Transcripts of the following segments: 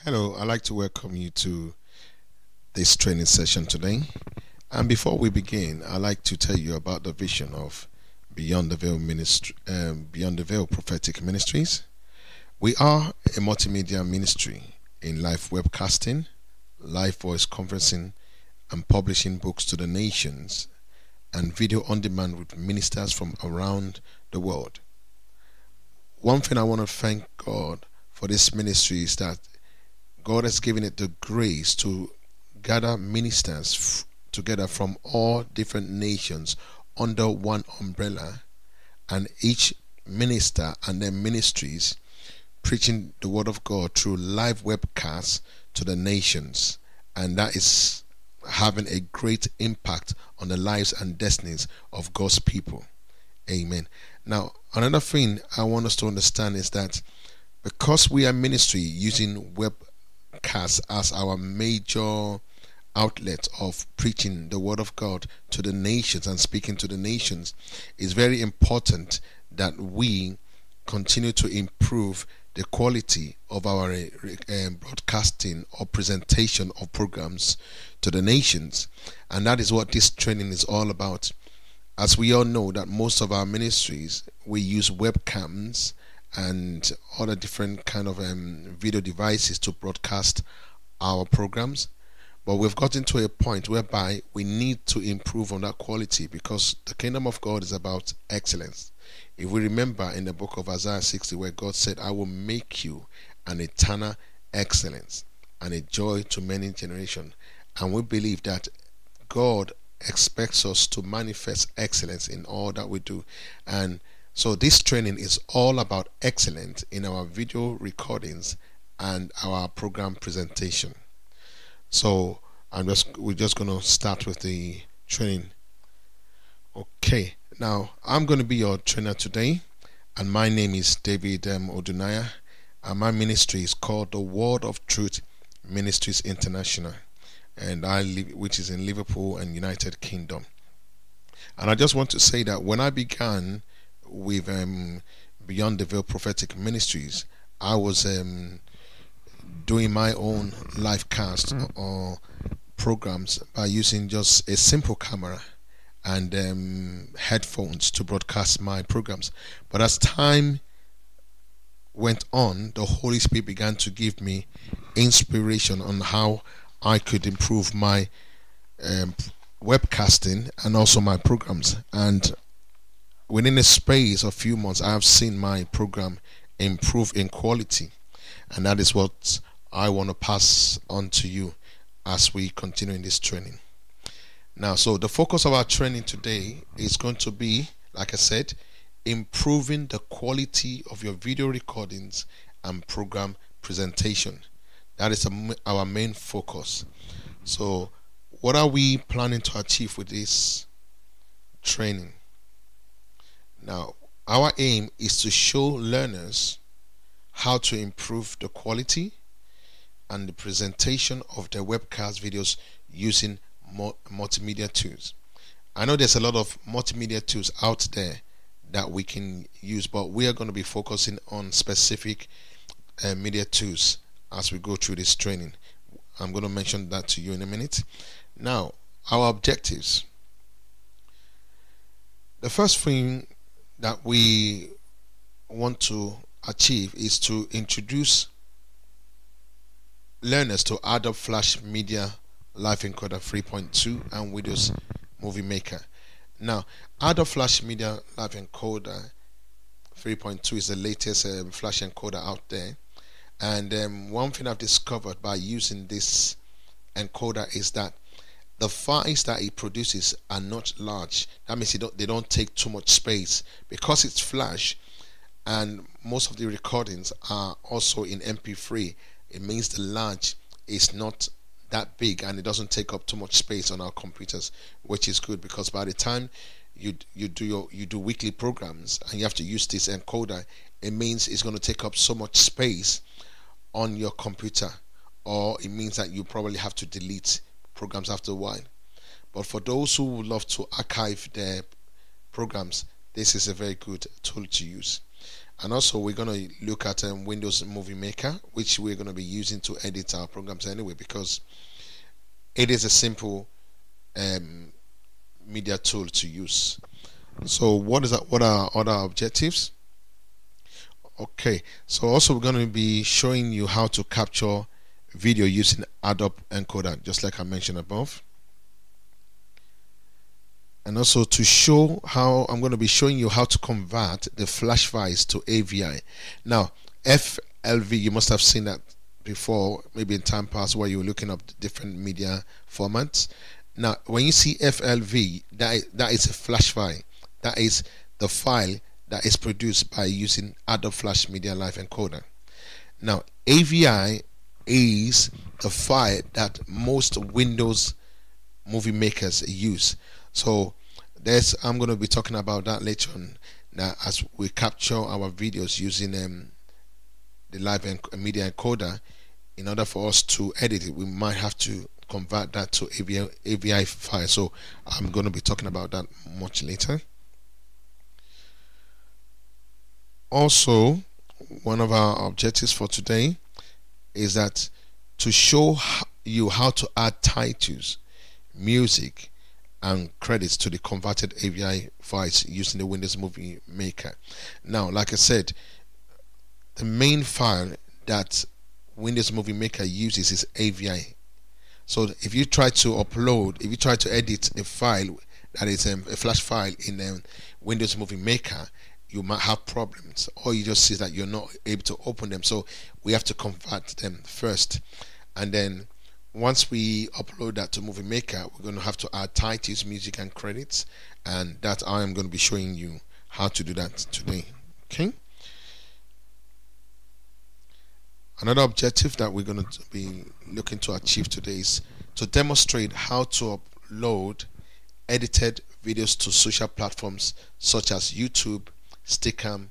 Hello, I'd like to welcome you to this training session today. And before we begin, I'd like to tell you about the vision of Beyond the Veil Ministry, Beyond the Veil Prophetic Ministries. We are a multimedia ministry in live webcasting, live voice conferencing, and publishing books to the nations, and video on demand with ministers from around the world. One thing I want to thank God for this ministry is that God has given it the grace to gather ministers together from all different nations under one umbrella, and each minister and their ministries preaching the word of God through live webcasts to the nations, and that is having a great impact on the lives and destinies of God's people. Amen. Now, another thing I want us to understand is that because we are ministry using webcasts as our major outlet of preaching the word of God to the nations and speaking to the nations, it's very important that we continue to improve the quality of our broadcasting or presentation of programs to the nations. And that is what this training is all about. As we all know that most of our ministries, we use webcams and other different kind of video devices to broadcast our programs. But we've gotten to a point whereby we need to improve on that quality, because the kingdom of God is about excellence. If we remember in the book of Isaiah 60, where God said, I will make you an eternal excellence and a joy to many generations. And we believe that God expects us to manifest excellence in all that we do. And so this training is all about excellence in our video recordings and our program presentation. So we're just going to start with the training. Okay, now I'm going to be your trainer today, and my name is David Odunaiya, and my ministry is called the Word of Truth Ministries International, and which is in Liverpool and United Kingdom. And I just want to say that when I began with Beyond the Veil Prophetic Ministries, I was doing my own live cast or programs by using just a simple camera and headphones to broadcast my programs. But as time went on, the Holy Spirit began to give me inspiration on how I could improve my webcasting and also my programs. And within a space of a few months, I have seen my program improve in quality, and that is what I want to pass on to you as we continue in this training. Now, so the focus of our training today is going to be, like I said, improving the quality of your video recordings and program presentation. That is our main focus. So what are we planning to achieve with this training? Now, our aim is to show learners how to improve the quality and the presentation of their webcast videos using multimedia tools. I know there's a lot of multimedia tools out there that we can use, but we are going to be focusing on specific media tools as we go through this training. I'm going to mention that to you in a minute. Now, our objectives. The first thing that we want to achieve is to introduce learners to Adobe Flash Media Live Encoder 3.2 and Windows Movie Maker. Now, Adobe Flash Media Live Encoder 3.2 is the latest Flash encoder out there. And one thing I've discovered by using this encoder is that the files that it produces are not large. That means they don't take too much space, because it's Flash and most of the recordings are also in MP3. It means the large is not that big and it doesn't take up too much space on our computers, which is good, because by the time you do weekly programs and you have to use this encoder, it means it's going to take up so much space on your computer, or it means that you probably have to delete programs after a while. But for those who would love to archive their programs, this is a very good tool to use. And also we're going to look at Windows Movie Maker, which we're going to be using to edit our programs anyway, because it is a simple media tool to use. So what are our other objectives? Okay, so also we're going to be showing you how to capture video using Adobe Encoder, just like I mentioned above. And also to show how I'm going to be showing you how to convert the flash files to AVI. Now, FLV, you must have seen that before, maybe in time past, where you were looking up different media formats. Now, when you see FLV, that is a flash file. That is the file that is produced by using Adobe Flash Media Live Encoder. Now, AVI is the file that most Windows movie makers use. So I'm going to be talking about that later on. Now, as we capture our videos using the live media encoder, in order for us to edit it, we might have to convert that to AVI file. So I'm going to be talking about that much later. Also, one of our objectives for today is that to show you how to add titles, music, and credits to the converted AVI files using the Windows Movie Maker. Now, like I said, the main file that Windows Movie Maker uses is AVI. So if you try to edit a file that is a flash file in Windows Movie Maker, you might have problems, or you just see that you're not able to open them. So we have to convert them first, and then once we upload that to Movie Maker, we're going to have to add titles, music, and credits, and that I am going to be showing you how to do that today. Okay. Another objective that we're going to be looking to achieve today is to demonstrate how to upload edited videos to social platforms such as YouTube, Stickam,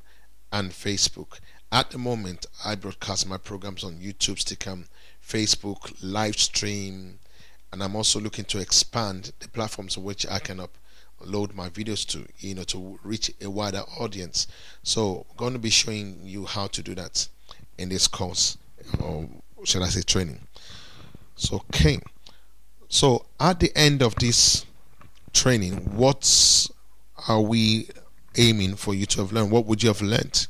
and Facebook. At the moment, I broadcast my programs on YouTube, Stickam, Facebook, live stream, and I'm also looking to expand the platforms on which I can upload my videos to, to reach a wider audience. So I'm going to be showing you how to do that in this course, or should I say training. So okay, so at the end of this training, what are we aiming for you to have learned? What would you have learned?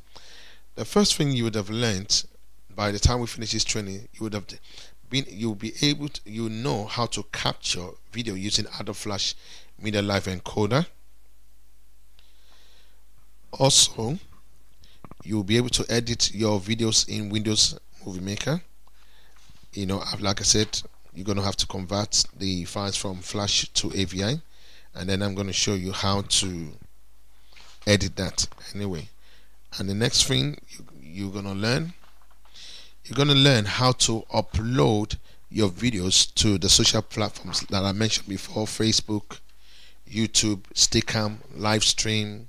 The first thing you would have learned by the time we finish this training, you'll be able to, know how to capture video using Adobe Flash Media Live Encoder. Also, you'll be able to edit your videos in Windows Movie Maker. Like I said, you're going to have to convert the files from Flash to AVI, and then I'm going to show you how to edit that anyway. And the next thing you're going to learn how to upload your videos to the social platforms that I mentioned before: Facebook, YouTube, Stickam, Livestream,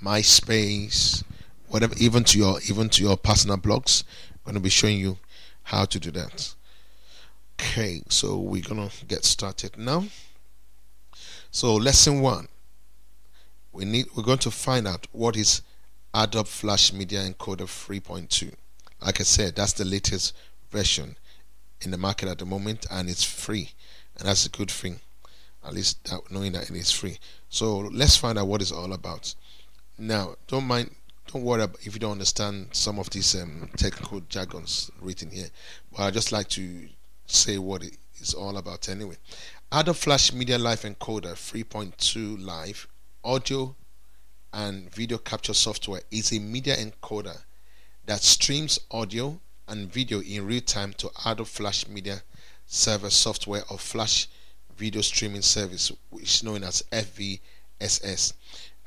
MySpace, whatever, even to your personal blogs. I'm going to be showing you how to do that. Okay, so we're going to get started now. So lesson 1, we're going to find out what is Adobe Flash Media Encoder 3.2. Like I said, that's the latest version in the market at the moment, and it's free, and that's a good thing, at least knowing that it is free. So let's find out what it's all about. Now, don't worry if you don't understand some of these technical jargons written here, but I just like to say what it is all about anyway. Adobe Flash Media Live Encoder 3.2 Live audio and video capture software is a media encoder that streams audio and video in real time to Adobe Flash Media Server software or Flash Video Streaming Service, which is known as FVSS.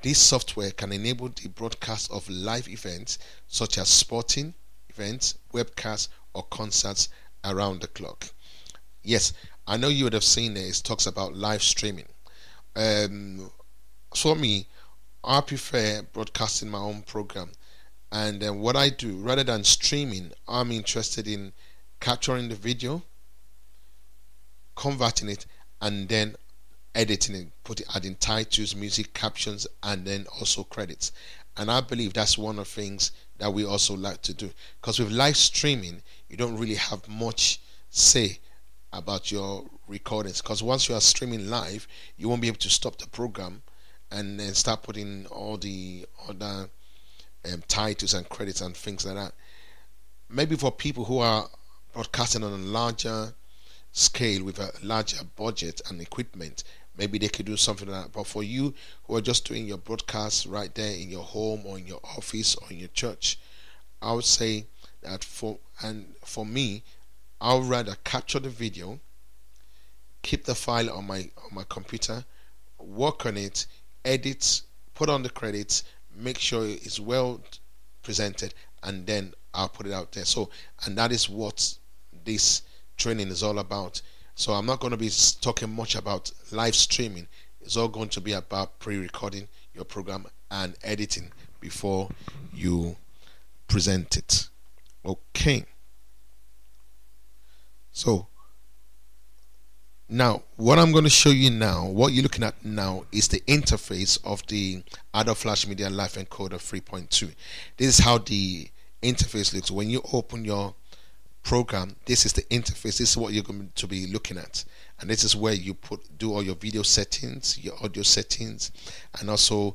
This software can enable the broadcast of live events such as sporting events, webcasts, or concerts around the clock. Yes, I know you would have seen it talks about live streaming. For me, I prefer broadcasting my own program, and what I do, rather than streaming, I'm interested in capturing the video, converting it, and then editing it, adding titles, music, captions, and then also credits. And I believe that's one of the things that we also like to do. Because with live streaming, you don't really have much say about your recordings, because once you are streaming live, you won't be able to stop the program and then start putting all the other titles and credits and things like that. Maybe for people who are broadcasting on a larger scale with a larger budget and equipment, maybe they could do something like that. But for you who are just doing your broadcast right there in your home or in your office or in your church, I would say that for me, I would rather capture the video, keep the file on my computer, work on it, edit, put on the credits, make sure it's well presented, and then I'll put it out there. So, and that is what this training is all about. So I'm not going to be talking much about live streaming. It's all going to be about pre-recording your program and editing before you present it. Okay. So now what I'm going to show you now, what you're looking at now, is the interface of the Adobe Flash Media Live Encoder 3.2. This is how the interface looks. When you open your program, this is the interface. This is what you're going to be looking at, and this is where you do all your video settings, your audio settings, and also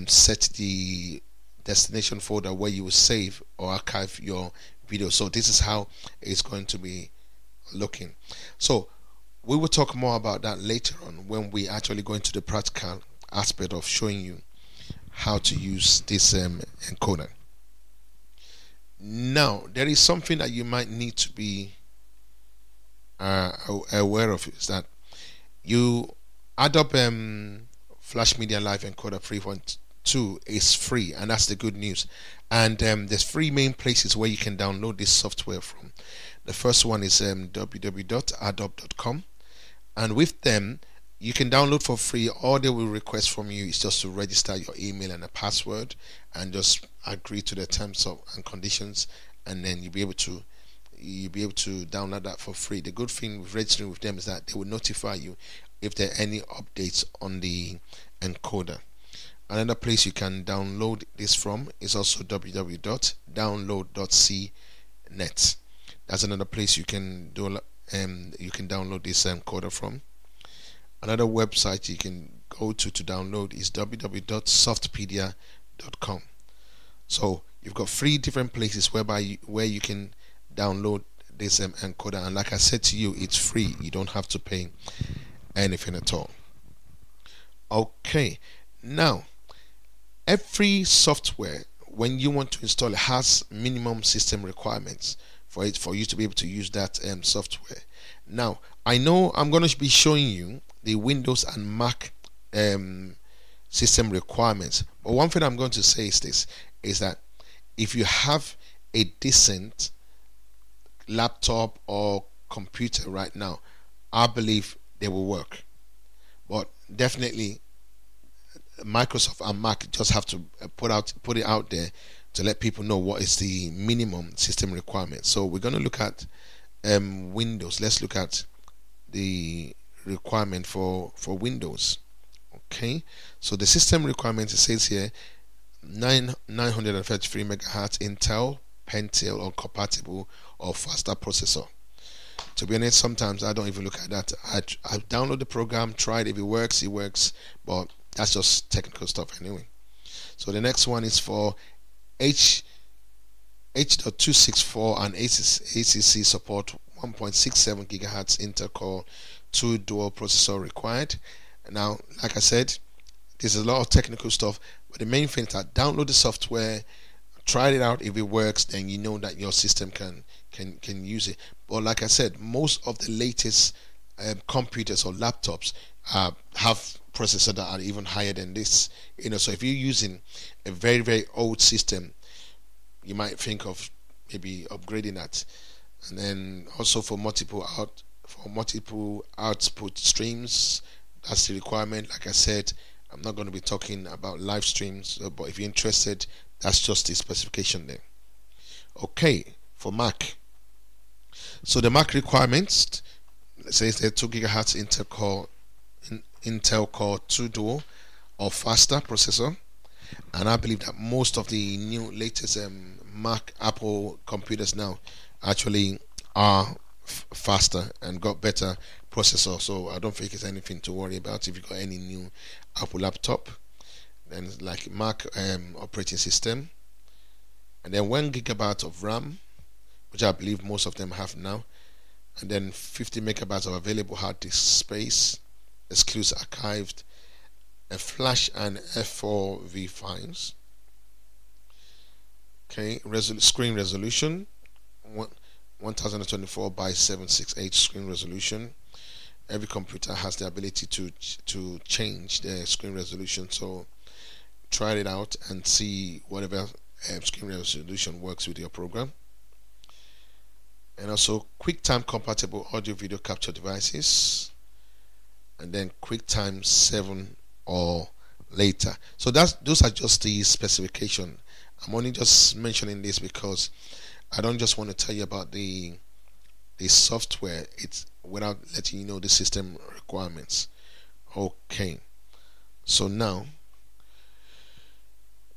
set the destination folder where you will save or archive your video. So this is how it's going to be looking. So we will talk more about that later on when we actually go into the practical aspect of showing you how to use this encoder. Now, there is something that you might need to be aware of, is that Adobe Flash Media Live Encoder 3.2 is free, and that's the good news. And there's three main places where you can download this software from. The first one is www.adobe.com, and with them you can download for free. All they will request from you is just to register your email and a password, and just agree to the terms and conditions, and then you'll be able to download that for free. The good thing with registering with them is that they will notify you if there are any updates on the encoder. Another place you can download this from is also www.download.cnet. That's another place you can download this encoder from. Another website you can go to download is www.softpedia.com. So you've got three different places where you can download this encoder, and like I said to you, it's free. You don't have to pay anything at all. Okay, now every software, when you want to install it, has minimum system requirements for you to be able to use that software. Now I know I'm going to be showing you the Windows and Mac system requirements, but one thing I'm going to say is that if you have a decent laptop or computer right now, I believe they will work. But definitely Microsoft and Mac just have to put it out there to let people know what is the minimum system requirement. So we're going to look at Windows. Let's look at the requirement for Windows. Okay, so the system requirement, it says here 933 megahertz Intel, Pentium or compatible or faster processor. To be honest, sometimes I don't even look at that. I download the program, tried. If it works, it works, but that's just technical stuff anyway. So the next one is for H.264 and ACC support 1.67 gigahertz Intel-Core 2 dual processor required. Now, like I said, there's a lot of technical stuff, but the main thing is that download the software, try it out. If it works, then you know that your system can use it. But like I said, most of the latest computers or laptops have processors that are even higher than this. So if you're using a very, very old system, you might think of maybe upgrading that. And then also for multiple output streams, that's the requirement. Like I said, I'm not going to be talking about live streams, but if you're interested, that's just the specification there. Okay, for Mac. So the Mac requirements, it says there 2 gigahertz Intel Core 2 dual or faster processor, and I believe that most of the new latest Mac Apple computers now actually are faster and got better processor. So I don't think it's anything to worry about if you got any new Apple laptop. Then it's like Mac operating system, and then 1 GB of RAM, which I believe most of them have now, and then 50 megabytes of available hard disk space, exclusive archived, a flash and F4V files. Okay, screen resolution 1024 by 768 screen resolution. Every computer has the ability to change the screen resolution, so try it out and see whatever screen resolution works with your program. And also QuickTime compatible audio video capture devices, and then QuickTime 7 or later. So those are just the specification. I'm only just mentioning this because I don't just want to tell you about the software without letting you know the system requirements. Okay, so now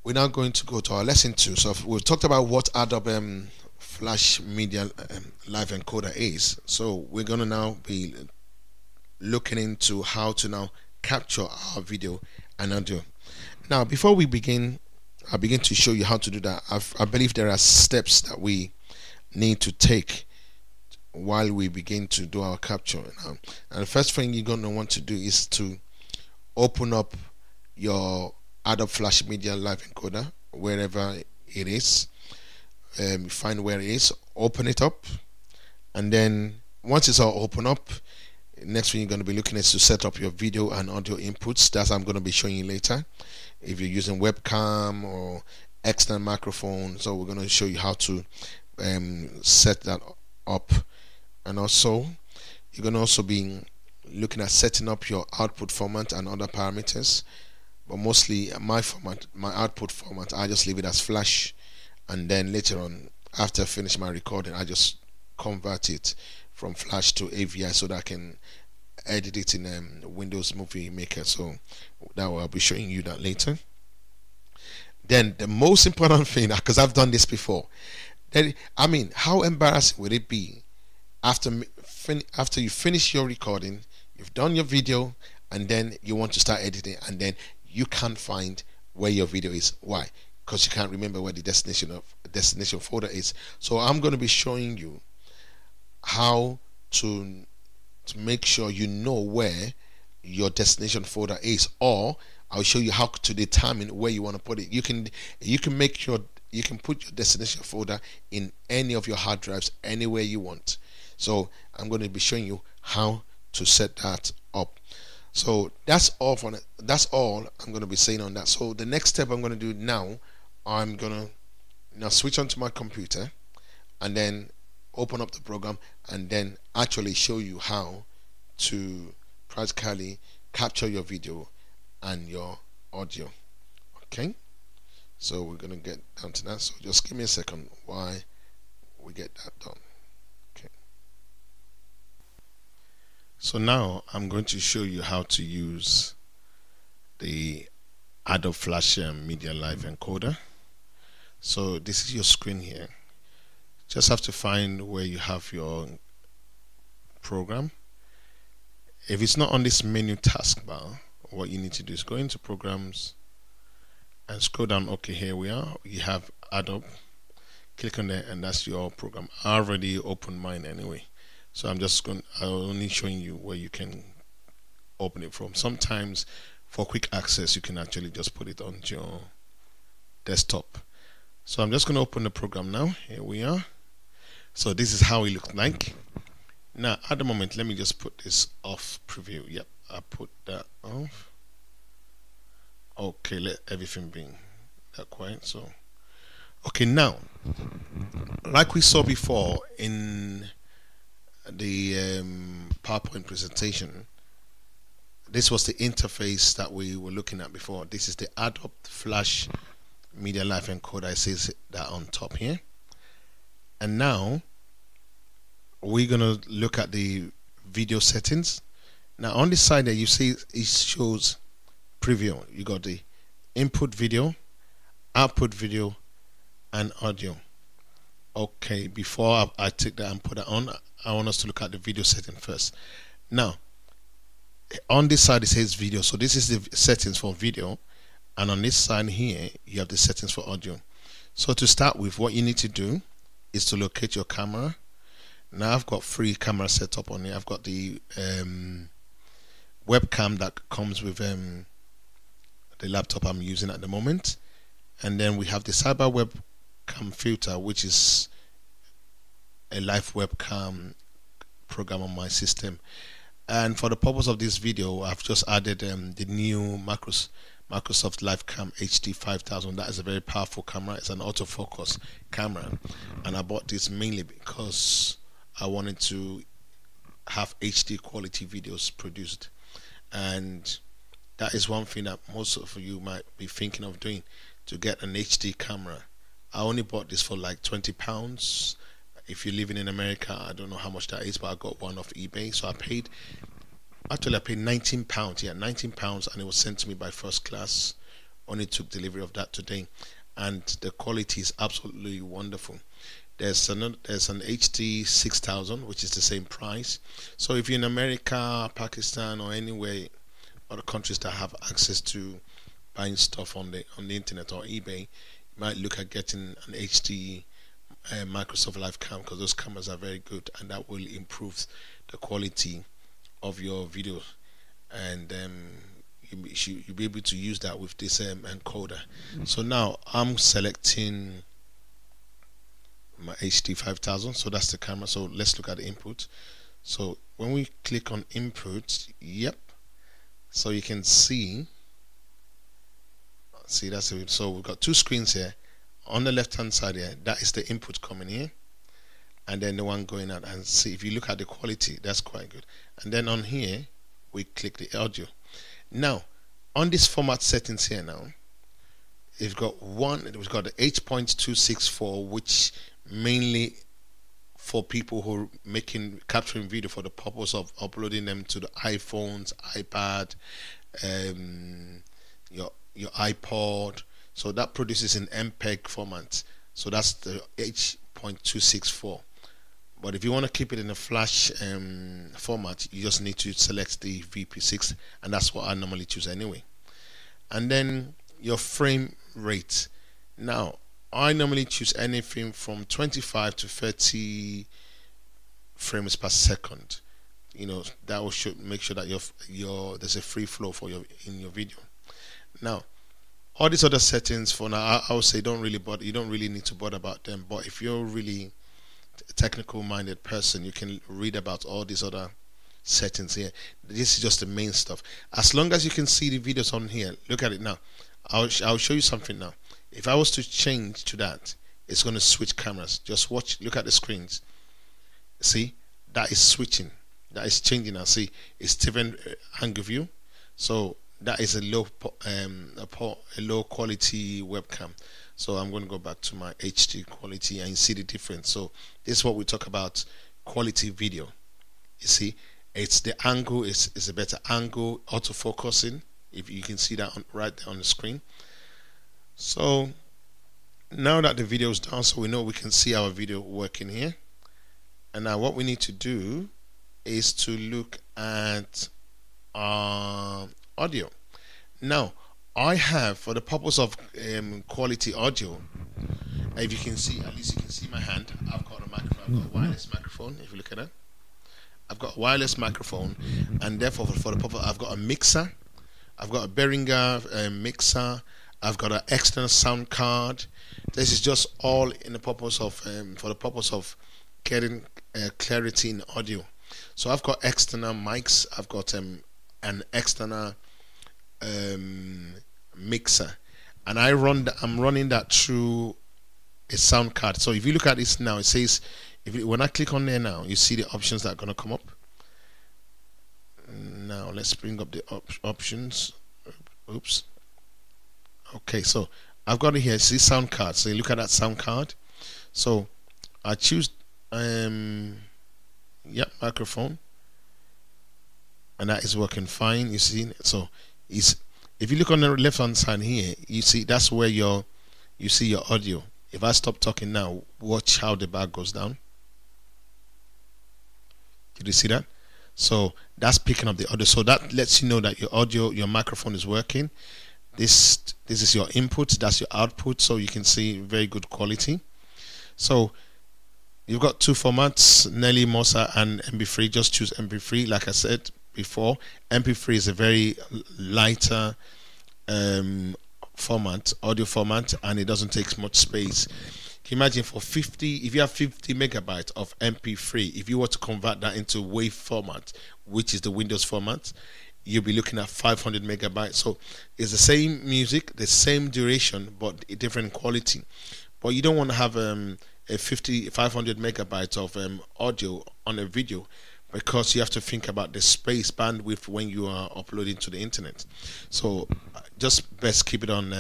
we're now going to go to our lesson 2. So we've talked about what Adobe Flash Media Live Encoder is. So we're going to now be looking into how to now capture our video and audio. Now, before we begin, I'll begin to show you how to do that. I believe there are steps that we need to take while we begin to do our capture. And the first thing you're going to want to do is to open up your Adobe Flash Media Live Encoder wherever it is. Find where it is, open it up, and then once it's all open up, next thing you're going to be looking at is to set up your video and audio inputs. That's I'm going to be showing you later if you're using webcam or external microphone. So we're going to show you how to set that up. And also you're going to also be looking at setting up your output format and other parameters, but mostly my output format, I just leave it as Flash, and then later on, after I finish my recording, I just convert it from Flash to AVI so that I can edit it in Windows Movie Maker. So that I'll be showing you that later. Then the most important thing, because I've done this before, I mean, how embarrassing would it be after you finish your recording, you've done your video, and then you want to start editing, and then you can't find where your video is. Why? Because you can't remember where the destination folder is. So I'm going to be showing you how to make sure you know where your destination folder is, or I'll show you how to determine where you want to put it. You can put your destination folder in any of your hard drives anywhere you want. So I'm going to be showing you how to set that up. So that's all I'm going to be saying on that. So the next step I'm going to do now, I'm going to now switch onto my computer and then open up the program and then actually show you how to practically capture your video and your audio. Okay, so we're going to get down to that. So just give me a second while we get that done. Okay, so now I'm going to show you how to use the Adobe Flash Media Live Encoder. So this is your screen here. Just have to find where you have your program. If it's not on this menu taskbar, what you need to do is go into programs and scroll down. Okay, here we are. You have Adobe. Click on there, and that's your program. I already opened mine anyway, so I'm only showing you where you can open it from. Sometimes for quick access you can actually just put it on your desktop. So I'm just going to open the program now. Here we are. So this is how it looks like. Now at the moment, let me just put this off preview. Yep, I put that off. Okay, let everything be that quiet. So okay, now like we saw before in the PowerPoint presentation, this was the interface that we were looking at before. This is the Adobe Flash Media Live Encoder. It says that on top here. And now we're gonna look at the video settings. Now on this side there, you see it shows preview. You got the input video, output video, and audio. Okay, before I take that and put that on, I want us to look at the video setting first. Now, on this side it says video, so this is the settings for video, and on this side here you have the settings for audio. So to start with, what you need to do is to locate your camera. Now I've got 3 cameras set up on here. I've got the webcam that comes with the laptop I'm using at the moment, and then we have the cyber webcam filter, which is a live webcam program on my system. And for the purpose of this video, I've just added the new Microsoft LiveCam HD 5000. That is a very powerful camera. It's an autofocus camera, and I bought this mainly because I wanted to have HD quality videos produced, and that is one thing that most of you might be thinking of doing, to get an HD camera. I only bought this for like £20. If you're living in America, I don't know how much that is, but I got one off eBay. So I paid £19. Yeah, £19, and it was sent to me by first class. Only took delivery of that today, and the quality is absolutely wonderful. There's an HD 6000, which is the same price. So if you're in America, Pakistan, or anywhere other countries that have access to buying stuff on the internet or eBay, you might look at getting an HD Microsoft LiveCam, because those cameras are very good, and that will improve the quality of your video, and you'll be able to use that with this encoder. So now I'm selecting my HD 5000, so that's the camera. So let's look at the input. So when we click on input, yep, so you can see that's it. So we've got 2 screens here. On the left hand side here, that is the input coming here, and then the one going out. And see, if you look at the quality, that's quite good. And then on here we click the audio. Now on this format settings here, now we've got the 8.264, which mainly for people who are capturing video for the purpose of uploading them to the iPhones, iPad, your iPod. So that produces in MPEG format. So that's the 8.264. But if you want to keep it in a flash format, you just need to select the VP6, and that's what I normally choose anyway. And then your frame rate. Now I normally choose anything from 25 to 30 frames per second. That will make sure that there's a free flow for in your video. Now all these other settings, for now, I would say you don't really need to bother about them. But if you're really a technical minded person, you can read about all these other settings here. This is just the main stuff. As long as you can see the videos on here, look at it now. I'll show you something now. If I was to change to that, it's going to switch cameras. Just look at the screens. See, that is switching, that is changing now. See, it's different angle view. So that is a low quality webcam. So I'm going to go back to my HD quality, and you see the difference. So this is what we talk about, quality video. You see, it's the angle is a better angle, autofocusing, if you can see that right there on the screen. So now that the video is done, so we know we can see our video working here. And now what we need to do is to look at audio. Now I have, for the purpose of quality audio, if you can see, at least you can see my hand, I've got a microphone. I've got a wireless microphone. If you look at that, I've got a wireless microphone, and therefore for the purpose, I've got a mixer. I've got a Behringer mixer. I've got an external sound card. This is just all in the purpose of for the purpose of getting clarity in audio. So I've got external mics. I've got an external mixer, and I'm running that through a sound card. So if you look at this now, it says, when I click on there now, you see the options that are going to come up. Now let's bring up the options. Oops. Okay, so I've got it here. See sound card. So you look at that sound card. So I choose microphone, and that is working fine. You see, so If you look on the left hand side here, you see that's where you see your audio. If I stop talking now, watch how the bar goes down. Did you see that? So that's picking up the audio. So that lets you know that your audio, your microphone is working. This is your input, that's your output, so you can see very good quality. So you've got two formats, Nelly, Mosa, and MP3. Just choose MP3. Like I said before, MP3 is a very lighter format, audio format, and it doesn't take much space. Can you imagine for 50, if you have 50 megabytes of MP3, if you were to convert that into WAV format, which is the Windows format, you'll be looking at 500 megabytes. So it's the same music, the same duration, but a different quality. But you don't want to have a 500 megabytes of audio on a video, because you have to think about the space bandwidth when you are uploading to the internet. So just best keep it on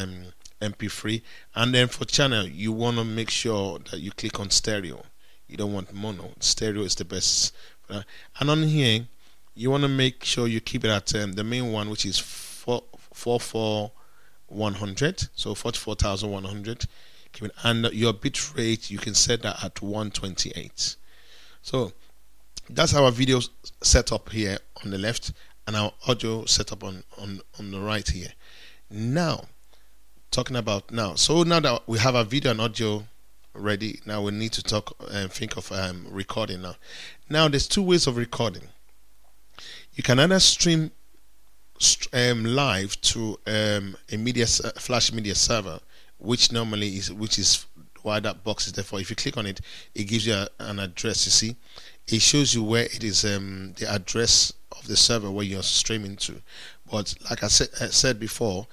MP3. And then for channel, you want to make sure that you click on stereo. You don't want mono. Stereo is the best. And on here, you want to make sure you keep it at the main one, which is 44100, so 44,100. And your bit rate, you can set that at 128. So that's our video setup here on the left, and our audio setup on the right here. Now, talking about now, so now that we have our video and audio ready, now we need to think of recording now. Now there's two ways of recording. You can either stream live to a flash media server, which is why that box is there for. If you click on it, it gives you an address. You see, it shows you where it is, the address of the server where you're streaming to. But like I said before,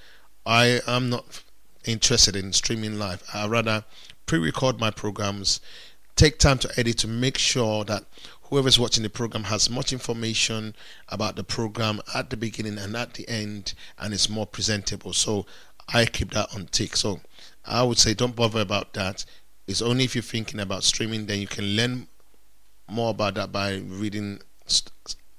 I am not interested in streaming live. I rather pre-record my programs, take time to edit to make sure that whoever's watching the program has much information about the program at the beginning and at the end, and it's more presentable. So I keep that on tick. So I would say don't bother about that. It's only if you're thinking about streaming, then you can learn more about that by reading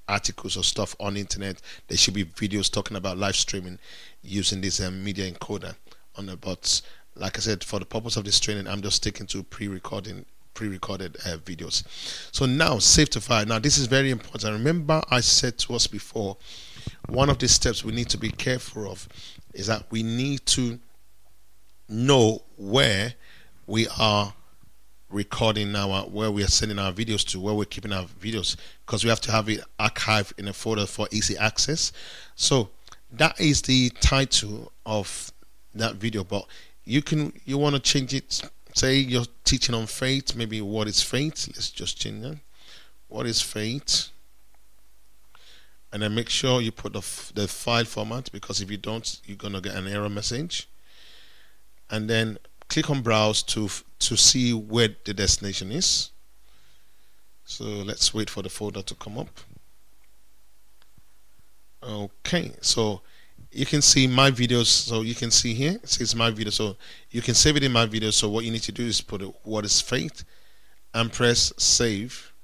articles or stuff on the internet. There should be videos talking about live streaming using this media encoder on the bots. Like I said, for the purpose of this training, I'm just sticking to pre-recorded videos. So now, save to file. Now this is very important. Remember, I said to us before, one of the steps we need to be careful of is that we need to know where we are recording now, where we are sending our videos to, where we're keeping our videos, because we have to have it archived in a folder for easy access. So that is the title of that video, but you want to change it. Say you're teaching on faith, maybe what is faith? Let's just change that. What is faith? And then make sure you put the file format, because if you don't, you're gonna get an error message. And then click on browse to see where the destination is. So let's wait for the folder to come up. Okay, so you can see my videos. So you can see here it says my video, so you can save it in my video. So what you need to do is put what is faith and press save.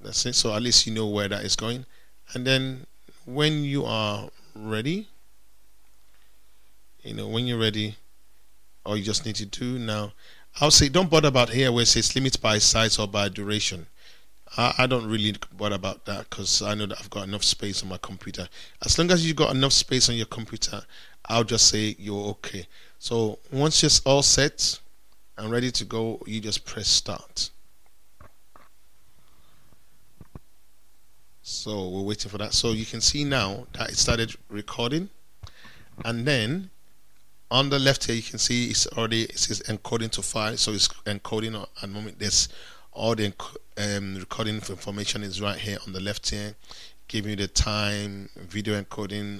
That's it. So at least you know where that is going. And then when you are ready, when you're ready, all you just need to do now, I'll say don't bother about here where it says limit by size or by duration. I don't really bother about that, because I know that I've got enough space on my computer. As long as you've got enough space on your computer, I'll just say you're okay. So once you're all set and ready to go, you just press start. So we're waiting for that. So you can see now that it started recording, and then on the left here you can see it says encoding to file. So it's encoding at the moment. There's all the recording information is right here on the left here, giving you the time, video encoding,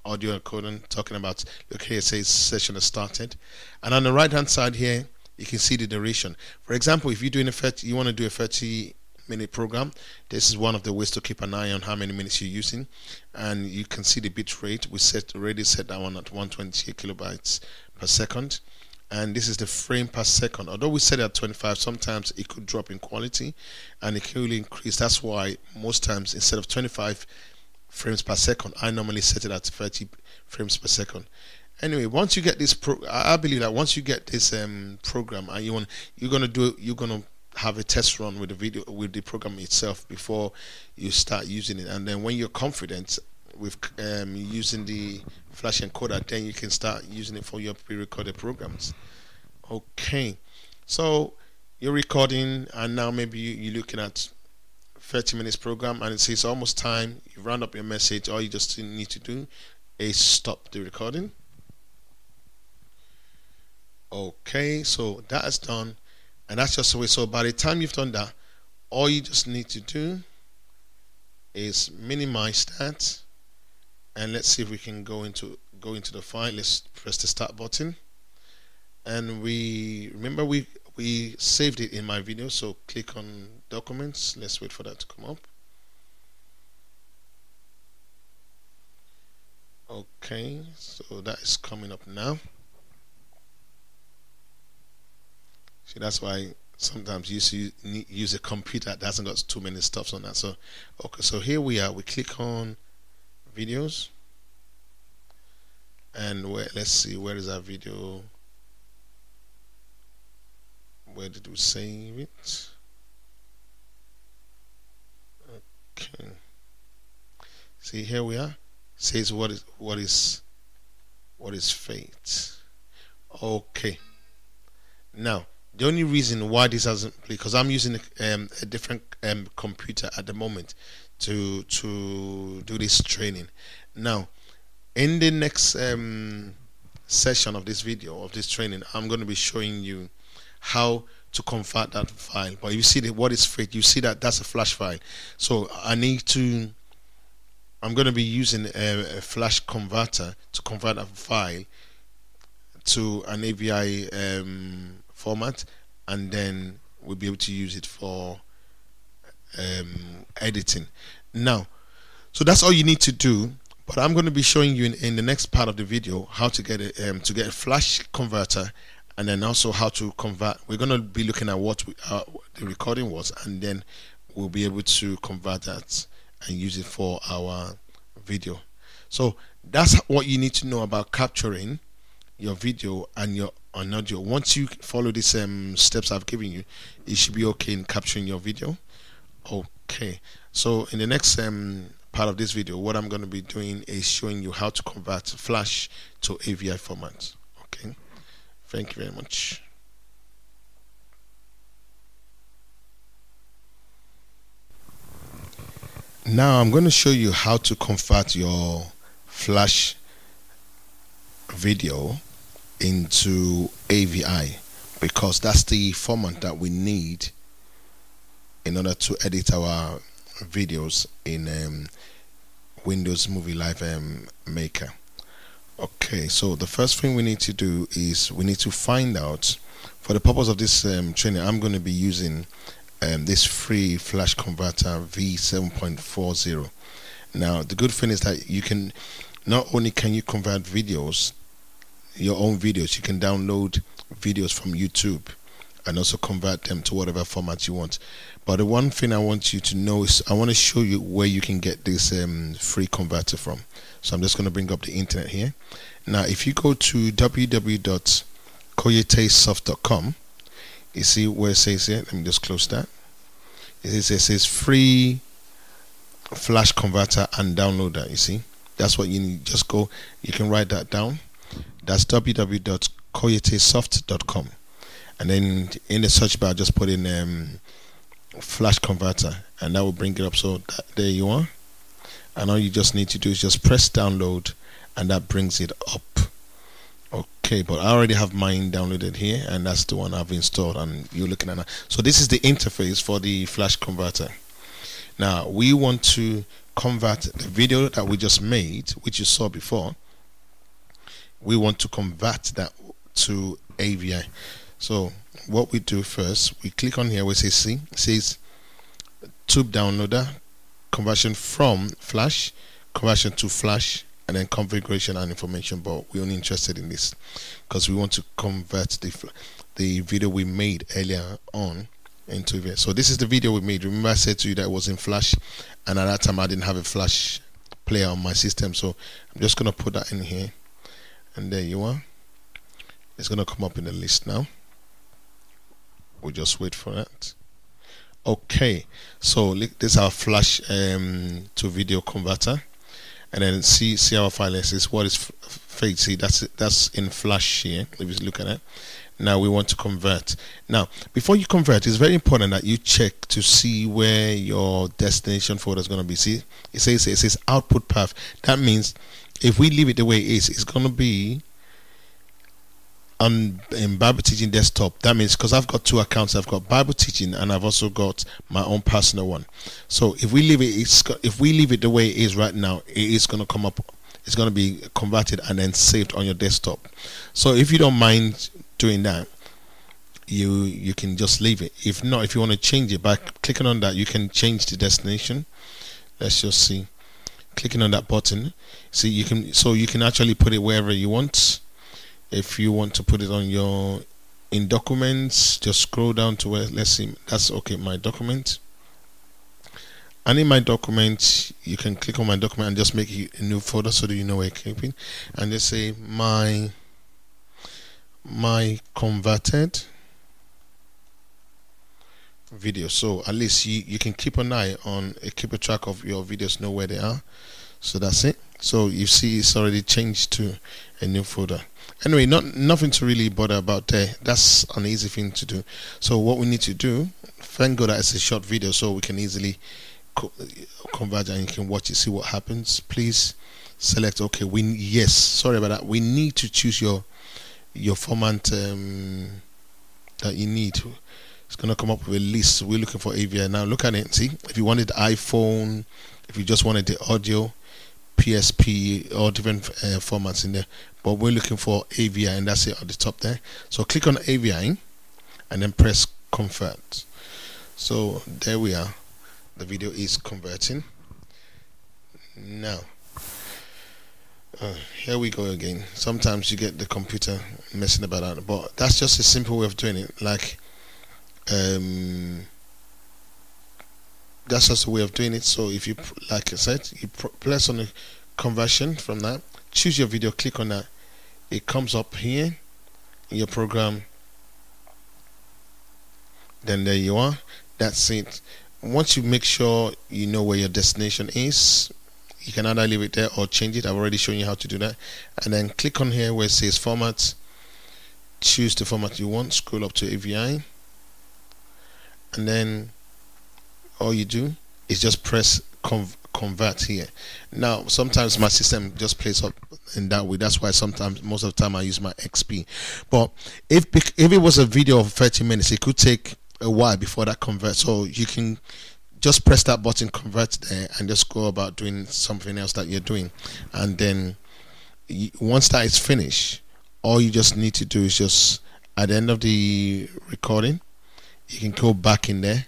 audio encoding, talking about, look here, it says session has started. And on the right hand side here you can see the duration. For example, if you're doing you want to do a 30-minute program, this is one of the ways to keep an eye on how many minutes you're using. And you can see the bit rate. We already set that one at 128 kilobytes per second. And this is the frame per second. Although we set it at 25, sometimes it could drop in quality and it could increase. That's why most times instead of 25 frames per second. I normally set it at 30 frames per second. Anyway, once you get this I believe that once you get this program, and you're gonna have a test run with the video, with the program itself, before you start using it. And then when you're confident with using the flash encoder, then you can start using it for your pre-recorded programs. Okay, so you're recording, and now maybe you're looking at 30 minutes program, and it says almost time. You round up your message. All you just need to do is stop the recording. Okay, so that is done, and that's just the way. So by the time you've done that, all you just need to do is minimize that, and let's see if we can go into the file. Let's press the start button, and remember we saved it in my video, so click on documents. Let's wait for that to come up. Okay, so that is coming up now. See, that's why sometimes you use a computer that hasn't got too many stuffs on that. So okay, so here we are. We click on videos, and let's see, where is our video? Where did we save it? Okay. See, here we are. It says what is fate. Okay. Now, the only reason why this hasn't played, because I'm using a different computer at the moment to do this training. Now, in the next session of this video, of this training, I'm going to be showing you how to convert that file. But you see that what is fate, you see that that's a flash file. So I'm going to be using a flash converter to convert a file to an AVI format, and then we'll be able to use it for editing. Now, so that's all you need to do. But I'm going to be showing you in the next part of the video how to get a flash converter, and then also how to convert. We're going to be looking at what the recording was, and then we'll be able to convert that and use it for our video. So that's what you need to know about capturing your video and your audio. Once you follow these steps I've given you, it should be okay in capturing your video. Okay, so in the next part of this video, what I'm going to be doing is showing you how to convert flash to AVI format. Okay, thank you very much. Now I'm going to show you how to convert your flash video into AVI, because that's the format that we need in order to edit our videos in Windows Movie Live Maker. Okay, so the first thing we need to do is we need to find out, for the purpose of this training, I'm going to be using this free flash converter V7.40. Now the good thing is that you can, not only can you convert videos, your own videos, you can download videos from YouTube and also convert them to whatever format you want. But the one thing I want you to know is I want to show you where you can get this free converter from. So I'm just going to bring up the internet here. Now if you go to www.koyetesoft.com, you see where it says here, let me just close that. It says free flash converter and downloader. You see, that's what you need. Just go, you can write that down. That's www.koyetesoft.com, and then in the search bar just put in flash converter, and that will bring it up. So there you are, and all you just need to do is just press download, and that brings it up. Okay, but I already have mine downloaded here, and that's the one I've installed, and you're looking at that. So this is the interface for the flash converter. Now we want to convert the video that we just made, which you saw before. We want to convert that to AVI. So what we do first, we click on here where it says C, it says tube downloader, conversion from flash, conversion to flash, and then configuration and information. But we're only interested in this because we want to convert the video we made earlier on into AVI. So this is the video we made. Remember I said to you that it was in flash, and at that time I didn't have a flash player on my system. So I'm just gonna put that in here, and there you are. It's gonna come up in the list now. We'll just wait for that. Okay, so this is our flash to video converter, and then see our file. It says what is fade. See, that's in flash here. If you look at it. Now we want to convert. Now, before you convert, it's very important that you check to see where your destination folder is going to be. See, it says output path. That means if we leave it the way it is, it's going to be on in Bible Teaching Desktop. That means because I've got two accounts, I've got Bible Teaching and I've also got my own personal one. So if we leave it the way it is right now, it is going to come up. It's going to be converted and then saved on your desktop. So if you don't mind doing that, you can just leave it. If not, if you want to change it by clicking on that, you can change the destination. Let's just see. Clicking on that button, see, you can actually put it wherever you want. If you want to put it on your in documents, just scroll down to where, let's see, that's okay, my document. And in my document, you can click on my document and just make it a new folder so that you know where you're keeping, and just say my converted video. So at least you can keep an eye on keep a track of your videos, know where they are. So that's it. So you see it's already changed to a new folder. Anyway, nothing to really bother about there. That's an easy thing to do. So what we need to do, thank God that it's a short video, so we can easily convert and you can watch it, see what happens. Please select okay. Yes, sorry about that. We need to choose your format that you need. It's gonna come up with a list. We're looking for AVI now. Look at it. See, if you wanted iPhone, if you just wanted the audio, PSP, or different formats in there, but we're looking for AVI, and that's it at the top there. So click on AVI and then press convert. So there we are. The video is converting now. Here we go again. Sometimes you get the computer messing about that, but that's just a simple way of doing it. Like that's just a way of doing it. So if you, like I said, you press on the conversion from that, choose your video, click on that, it comes up here in your program, then there you are. That's it. Once you make sure you know where your destination is, you can either leave it there or change it. I've already shown you how to do that. And then click on here where it says format, choose the format you want, scroll up to AVI, and then all you do is just press convert here. Now sometimes my system just plays up in that way. That's why sometimes, most of the time, I use my XP. But if it was a video of 30 minutes, it could take a while before that converts. So you can just press that button, convert there, and just go about doing something else that you're doing. And then once that is finished, all you just need to do is just at the end of the recording, you can go back in there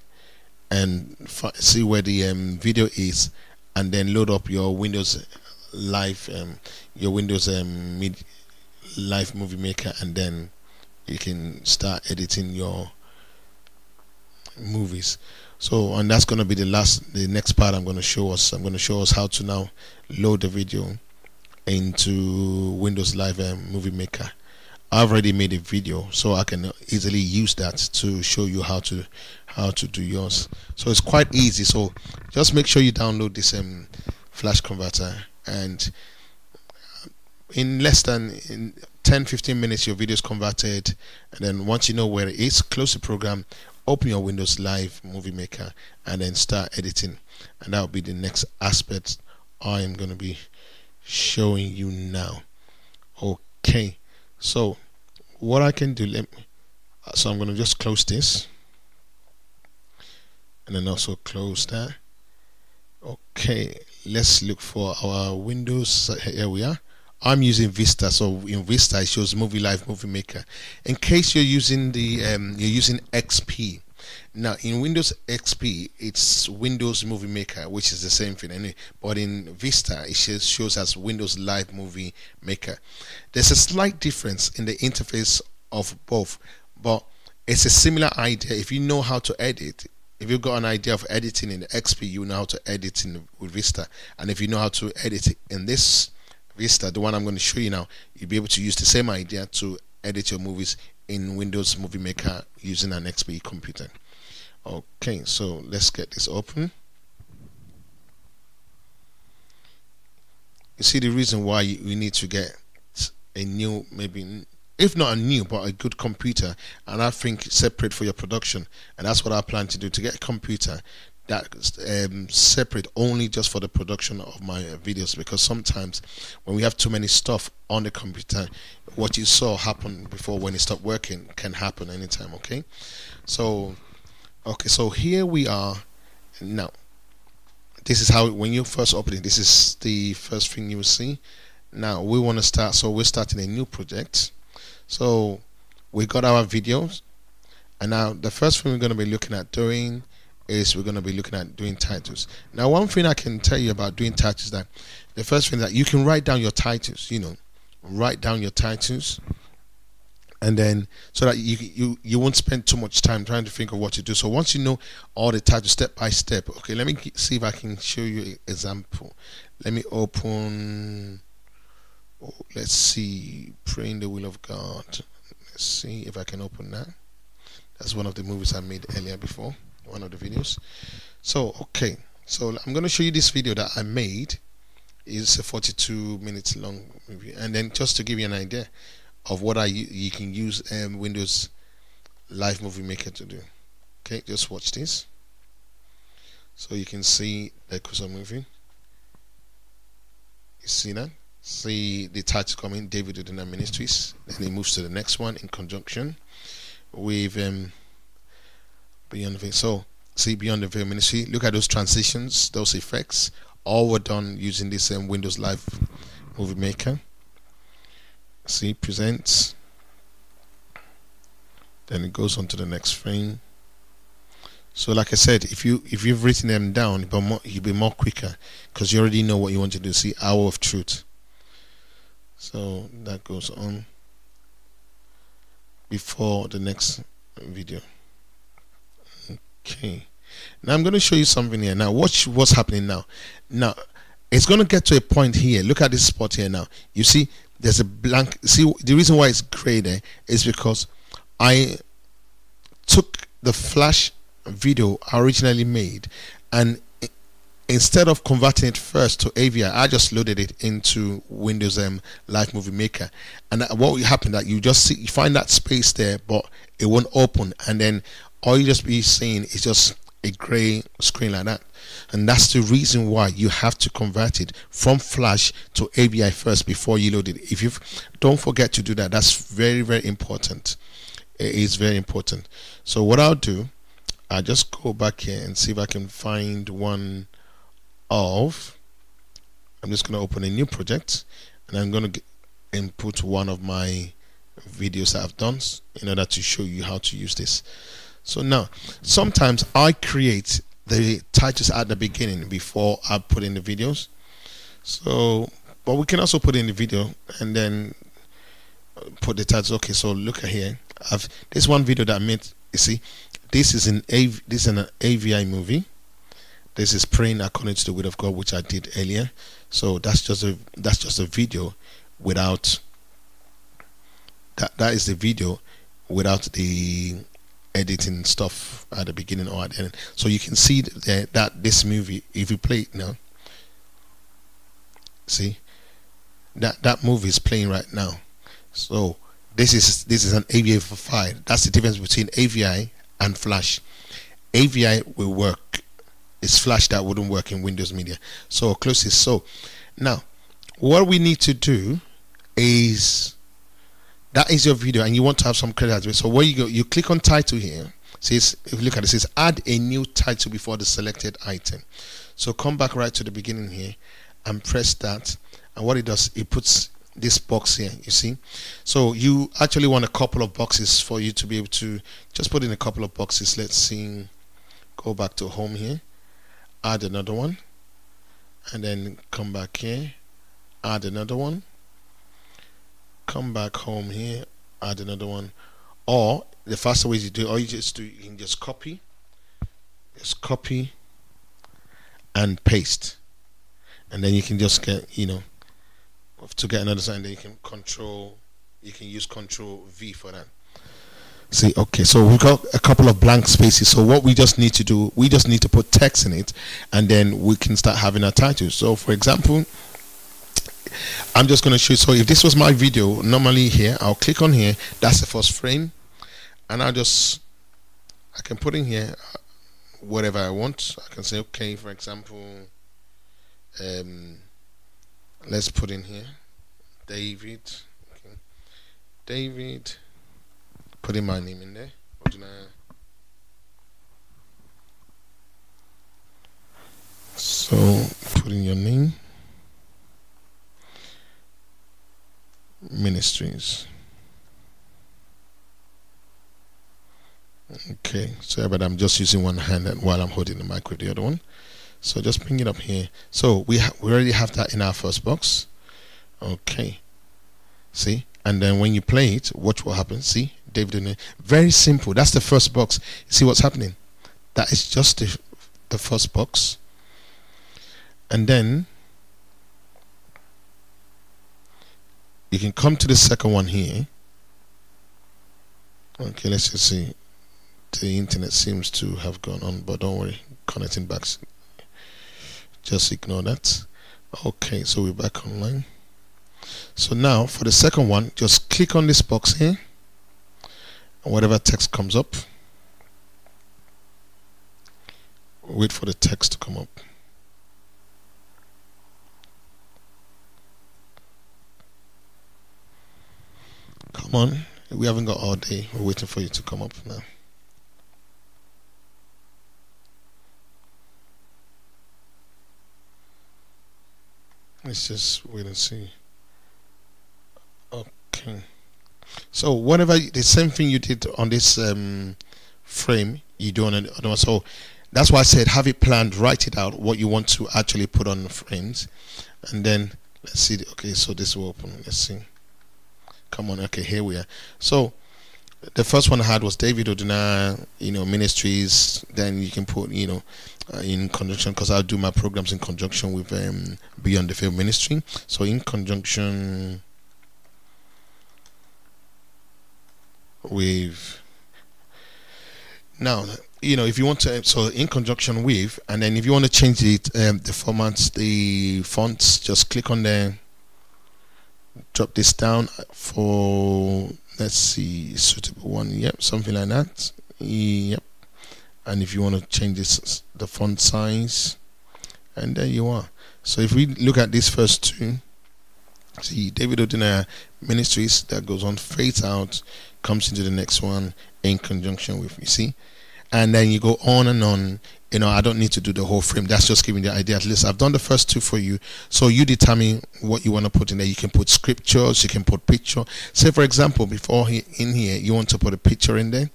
and see where the video is, and then load up your Windows Live, your Windows Live Movie Maker, and then you can start editing your movies. So, and that's going to be the next part I'm going to show us. I'm going to show us how to now load the video into Windows Live Movie Maker. I've already made a video, so I can easily use that to show you how to do yours. So it's quite easy. So just make sure you download this flash converter, and in less than 10-15 minutes your video is converted. And then once you know where it is, close the program, open your Windows Live Movie Maker, and then start editing. And that will be the next aspect I am going to be showing you now. Okay, so what I can do, so I'm going to just close this, and then also close that. Okay, let's look for our Windows. Here we are. I'm using Vista, so in Vista it shows Movie Live Movie Maker. In case you're using the you're using XP, now in Windows XP it's Windows Movie Maker, which is the same thing anyway, but in Vista it shows as Windows Live Movie Maker. There's a slight difference in the interface of both, but it's a similar idea. If you know how to edit, if you've got an idea of editing in XP, you know how to edit in with Vista. And if you know how to edit in this Vista, the one I'm going to show you now, you'll be able to use the same idea to edit your movies in Windows Movie Maker using an XP computer. Okay, so let's get this open. You see the reason why you need to get a new, maybe if not a new, but a good computer, and I think separate for your production. And that's what I plan to do, to get a computer that separate only just for the production of my videos, because sometimes when we have too many stuff on the computer, what you saw happen before when it stopped working can happen anytime. Okay, so here we are now. This is how, when you first open it, this is the first thing you will see. Now we want to start, so we're starting a new project. So we got our videos, and now the first thing we're going to be looking at doing is we're going to be looking at doing titles. Now, one thing I can tell you about doing titles is that the first thing that you can write down your titles, write down your titles, and then so that you won't spend too much time trying to think of what to do. So once you know all the titles step by step, okay, let me see if I can show you an example. Let me open, let's see, Praying the Will of God. Let's see if I can open that. That's one of the movies I made earlier before, one of the videos. So okay, so I'm going to show you this video that I made. It's a 42 minutes long movie, and then just to give you an idea of what you can use Windows Live Movie Maker to do. Okay, just watch this. So you can see the Kusa movie. You see that? See the title coming, David Odunaiya Ministries. Then it moves to the next one in conjunction with Beyond the Veil. So see Beyond the Veil Ministry. Look at those transitions, those effects. All were done using this Windows Live Movie Maker. See, presents. Then it goes on to the next frame. So like I said, if you've written them down, you'll be more quicker because you already know what you want to do. See, Hour of Truth. So that goes on before the next video. Okay, now I'm going to show you something here. Now watch what's happening now. Now it's going to get to a point here. Look at this spot here. Now you see there's a blank. See, the reason why it's gray there is because I took the Flash video I originally made, and instead of converting it first to AVI, I just loaded it into Windows Live Movie Maker. And what will happen that you just see, you find that space there, but it won't open, and then all you just be seeing is just a gray screen like that. And that's the reason why you have to convert it from Flash to AVI first before you load it. If you don't forget to do that, that's very, very important. It is very important. So what I'll do, I'll just go back here and see if I can find one of, I'm just going to open a new project, and I'm going to input one of my videos that I've done in order to show you how to use this. So now, sometimes I create the titles at the beginning before I put in the videos. So, but we can also put in the video and then put the titles. Okay, so look at here. This one video that I made. You see, this is an AVI movie. This is Praying According to the Will of God, which I did earlier. So that's just a video without that is the video without the editing stuff at the beginning or at the end. So you can see that this movie, if you play it now, see that movie is playing right now. So this is an AVI file. That's the difference between AVI and Flash. AVI will work. It's Flash that wouldn't work in Windows Media. So close this. So now what we need to do is, that is your video and you want to have some credit. So where you go, you click on title here. Says, if you look at it, it says add a new title before the selected item. So come back right to the beginning here and press that, and what it does, it puts this box here, you see. So you actually want a couple of boxes for you to be able to just put in a couple of boxes. Let's see, go back to home here, add another one, and then come back here, add another one, come back home here, add another one. Or the faster way to do it, or you can just copy just copy and paste, and then you can just get, to get another sign, then you can use Control V for that. See, okay, so we've got a couple of blank spaces. So what we just need to do, we just need to put text in it, and then we can start having our title. So for example, I'm just going to show you. So if this was my video, normally here, I'll click on here, that's the first frame, and I can put in here whatever I want. I can say, okay, for example, let's put in here David. Okay. David, put in my name in there, Odunaiya. So put in your name, Ministries. Okay, so but I'm just using one hand while I'm holding the mic with the other one. So just bring it up here. So we already have that in our first box. Okay, see, and then when you play it, watch what happens. See, David Odunaiya. Very simple. That's the first box. See what's happening? That is just the first box, and then you can come to the second one here. Okay, let's just see. The internet seems to have gone on, but don't worry, connecting back. Just ignore that. Okay, so we're back online. So now for the second one, just click on this box here, and whatever text comes up, wait for the text to come up. Come on, we haven't got all day. We're waiting for you to come up now. Let's just wait and see. Okay. So whatever, the same thing you did on this frame, you do on the other one. So that's why I said have it planned, write it out, what you want to actually put on the frames. And then let's see. Okay, so this will open. Let's see. Come on. Okay, here we are. So the first one I had was David Odunaiya, Ministries. Then you can put, in conjunction, because I do my programs in conjunction with Beyond the Veil Ministry. So in conjunction with, now, if you want to, so in conjunction with, and then if you want to change it, the formats, the fonts, just click on there, drop this down for, let's see, suitable one. Yep, something like that. Yep. And if you want to change this, the font size, and there you are. So if we look at these first two, see David Odunaiya Ministries, that goes on, fades out, comes into the next one in conjunction with, you see, and then you go on and on. I don't need to do the whole frame. That's just giving the idea. At least I've done the first two for you, so you determine what you want to put in there. You can put scriptures, you can put picture. Say for example, before in here you want to put a picture in there.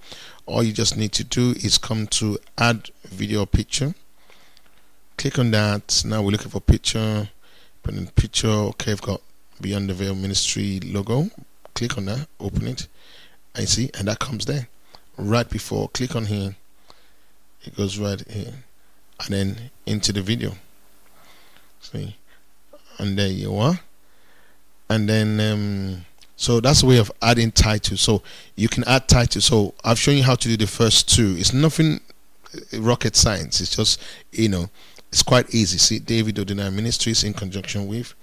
All you just need to do is come to add video or picture, click on that. Now we're looking for picture, put in picture. Okay, I've got Beyond the Veil Ministry logo. Click on that, open it, and see, and that comes there right before. Click on here, it goes right here, and then into the video. See, and there you are. And then so that's a way of adding titles. So you can add titles. So I've shown you how to do the first two. It's nothing rocket science. It's just, it's quite easy. See, David Odunaiya Ministries in conjunction with.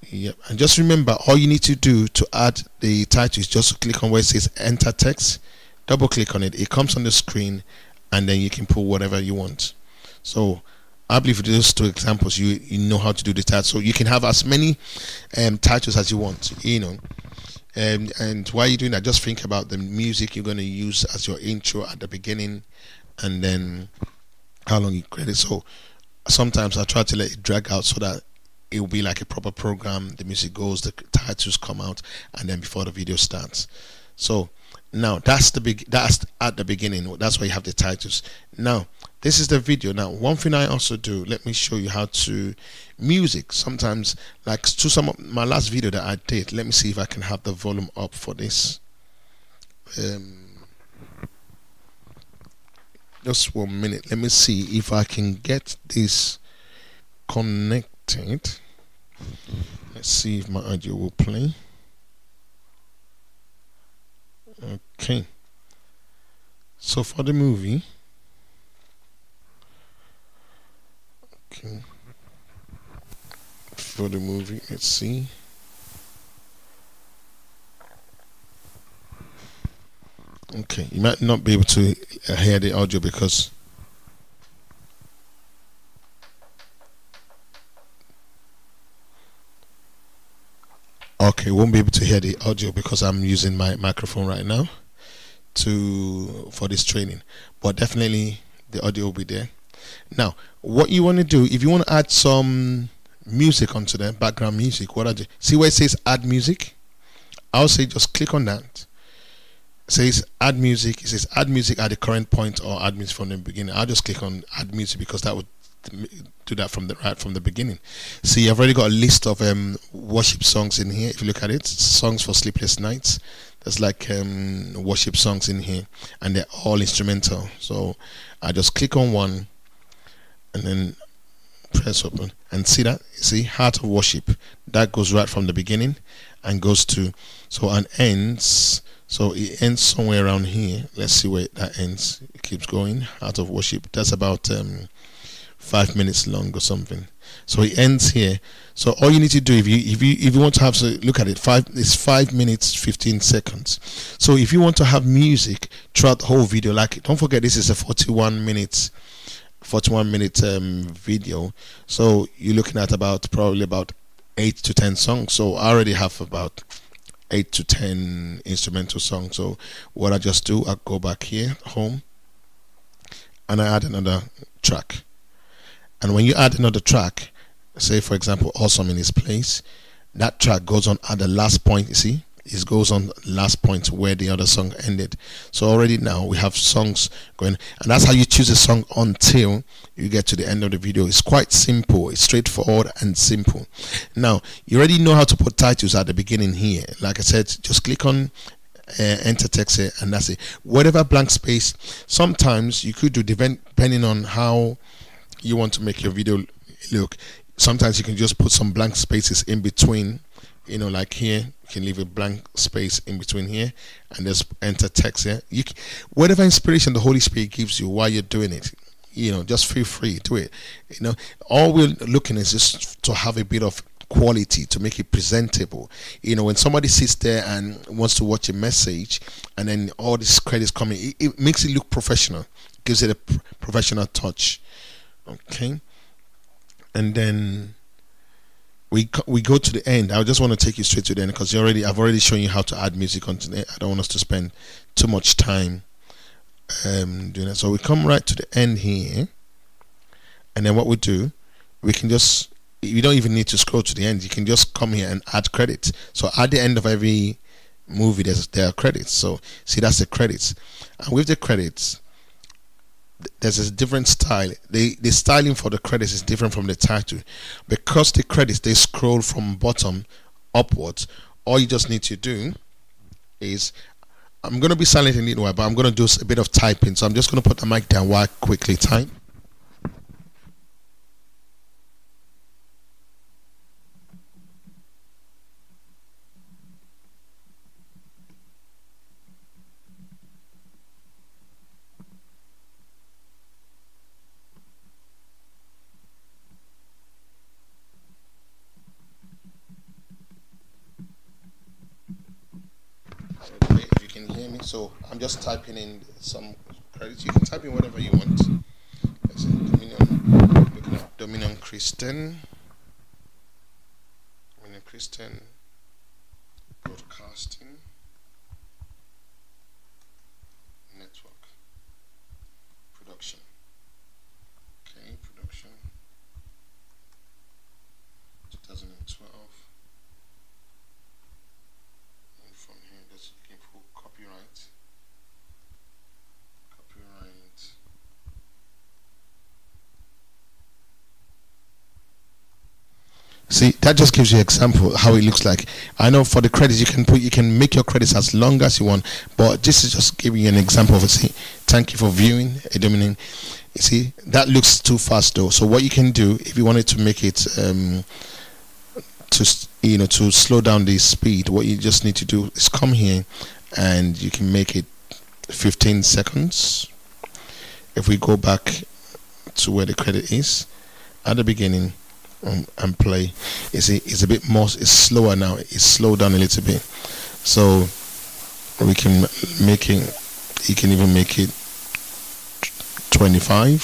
Yep. And just remember, all you need to do to add the title is just click on where it says enter text, double click on it. It comes on the screen, and then you can put whatever you want. So I believe with those two examples, you know how to do the title. So you can have as many titles as you want, and while you're doing that, just think about the music you're going to use as your intro at the beginning, and then how long you create it. So sometimes I try to let it drag out so that it will be like a proper program. The music goes, the titles come out, and then before the video starts. So now that's at the beginning. That's why you have the titles. Now this is the video. Now one thing I also do, let me show you how to music. Sometimes, like to some of my last video that I did, let me see if I can have the volume up for this. Just 1 minute. Let me see if I can get this connected. Let's see if my audio will play. Okay. So for the movie, okay. For the movie, let's see. Okay, you might not be able to hear the audio because okay, won't be able to hear the audio because I'm using my microphone right now for this training, but definitely the audio will be there. Now, what you want to do, if you want to add some music onto the background music, what I do, see where it says add music? I'll say just click on that. It says add music. It says add music at the current point or add music from the beginning. I'll just click on add music because that would do that from the beginning. See, I've already got a list of worship songs in here. If you look at it, songs for sleepless nights. There's like worship songs in here, and they're all instrumental. So I just click on one and then press open and see that. See, heart of worship, that goes right from the beginning and goes to and ends. So it ends somewhere around here. Let's see where that ends. It keeps going. Heart of worship, that's about 5 minutes long or something. So it ends here. So all you need to do, if you want to have, so look at it, it's 5 minutes 15 seconds. So if you want to have music throughout the whole video, like, don't forget this is a 41 minute video, so you're looking at probably about 8 to 10 songs. So I already have about 8 to 10 instrumental songs. So what I just do, I go back here, home, and I add another track. And when you add another track, say for example Awesome in His Place, that track goes on at the last point. You see, it goes on the last point where the other song ended. So already now we have songs going, and that's how you choose a song until you get to the end of the video. It's quite simple, it's straightforward and simple. Now you already know how to put titles at the beginning here. Like I said, just click on enter text here, and that's it. Whatever blank space, sometimes you could do, depending on how you want to make your video look. Sometimes you can just put some blank spaces in between, like here you can leave a blank space in between here and just enter text here. Whatever inspiration the Holy Spirit gives you while you're doing it, just feel free to it. All we're looking is just to have a bit of quality, to make it presentable. When somebody sits there and wants to watch a message and then all these credits coming, it makes it look professional, gives it a professional touch. Okay, and then we go to the end. I just want to take you straight to the end because I've already shown you how to add music onto it. I don't want us to spend too much time doing that. So we come right to the end here, and then what we do, we can just, you don't even need to scroll to the end. You can just come here and add credits. So at the end of every movie, there are credits. So see, that's the credits, and with the credits, there's a different style. The styling for the credits is different from the title, because the credits, they scroll from bottom upwards. All you just need to do is, I'm going to be silent in a little while, but I'm going to do a bit of typing. So I'm just going to put the mic down while I quickly type. Okay, if you can hear me, so I'm just typing in some credits. You can type in whatever you want. Let's say Dominion Christian Broadcasting Network production. Okay, production 2012. From here, that's looking for copyright. See, that just gives you an example how it looks like. I know for the credits you can make your credits as long as you want, but this is just giving you an example of it. See, thank you for viewing Adobe. You see, that looks too fast though. So what you can do if you wanted to make it to slow down the speed, what you just need to do is come here and you can make it 15 seconds. If we go back to where the credit is at the beginning and play, you see it's a bit more, it's slower now, it's slowed down a little bit. So we can make it, you can even make it 25.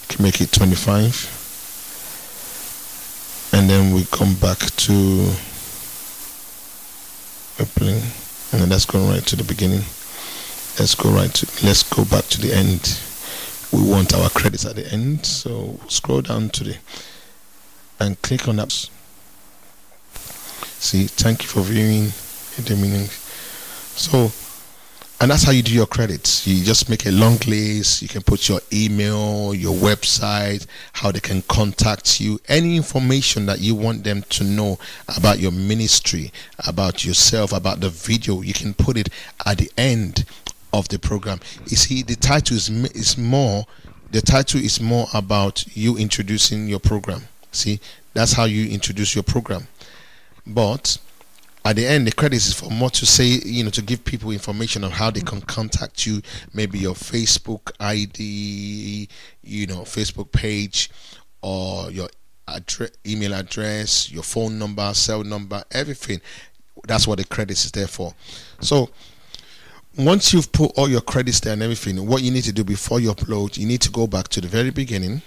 You can make it 25, and then we come back to play, and then let's go right to the beginning. Let's go back to the end. We want our credits at the end, so scroll down to the and click on that. See, thank you for viewing the meaning. So, and that's how you do your credits. You just make a long list. You can put your email, your website, how they can contact you, any information that you want them to know about your ministry, about yourself, about the video. You can put it at the end of the program. You see, the title is more about you introducing your program. See, that's how you introduce your program. But at the end, the credits is for more to say, to give people information on how they can contact you, maybe your Facebook ID, Facebook page, or your email address, your phone number, cell number, everything. That's what the credits is there for. So once you've put all your credits there and everything, what you need to do before you upload, you need to go back to the very beginning.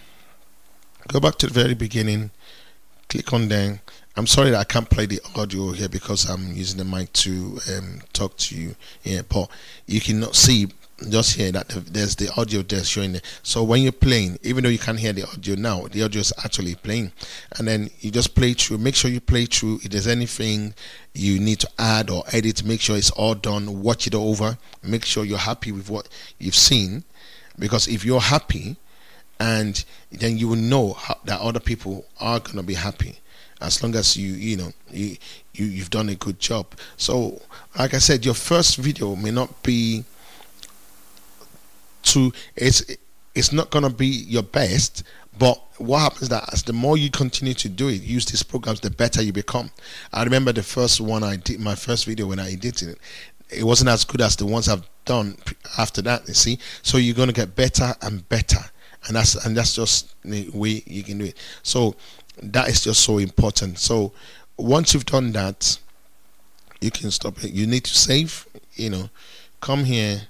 Click on there. I'm sorry that I can't play the audio here because I'm using the mic to talk to you here, but you cannot see just here that there's the audio there showing there. So when you're playing, even though you can't hear the audio now, the audio is actually playing, and then you just play through. Make sure you play through. If there's anything you need to add or edit, make sure it's all done. Watch it over. Make sure you're happy with what you've seen, because if you're happy, and then you will know that other people are gonna be happy, as long as you've done a good job. So like I said, your first video may not be it's not gonna be your best, but what happens is that as the more you continue to do it, use these programs, the better you become. I remember the first one I did, my first video when I edited it, it wasn't as good as the ones I've done after that, you see. So you're gonna get better and better, and that's just the way you can do it. So that is just so important. So once you've done that, you can stop it. You need to save, come here